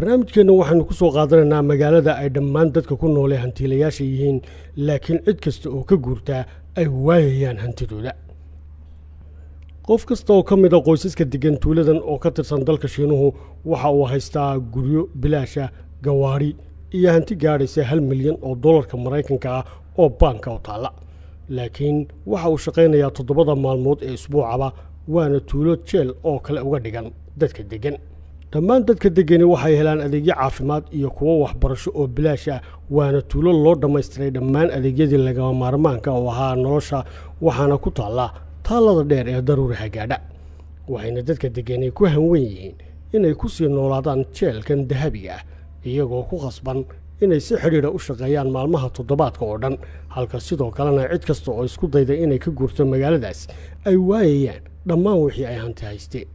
barnaamijkeena waxaanu ku soo qaadanaynaa magaalada ay dhammaan dadka ku nool hantiilayaasha yihiin laakiin cid kasta oo ka guurtaa ay waayayaan hantidooda qof kasta oo kamid ah qoysaska degan tuuladan oo ka tirsan dalka Shiinuhu waxa uu haystaa guryo bilaasha gawaari iyo hanti gaadhaysa $1 milyan oo dollarka Mareykanka ah oo banka u taala laakiin waxa uu shaqeynayaa 7 maalmood ee isbuucaba waana tuulo jeel oo kale uga dhigan dadka degan dhammaan dadka degan waxay helaan adeegyo caafimaad iyo kuwa waxbarasho oo bilaash ah waana tuulo loo dhameystiray dhammaan adeegyadii laga maarmaanka oo ahaa nolosha waxaana ku taala taalada dheer ee daruuriga gaadha waxayna dadka degan ku hanweyn yihiin inay ku sii noolaadaan jeelkan dahabiga ah iyagoo ku qasban inay si xiriir u shaqeeyaan maalmaha toddobaadka oo dhan halka sidoo kalena cid kasta oo isku dayda inay ka guurto magaaladaas ay waayayaan dhammaan wixii ay hanti haysteen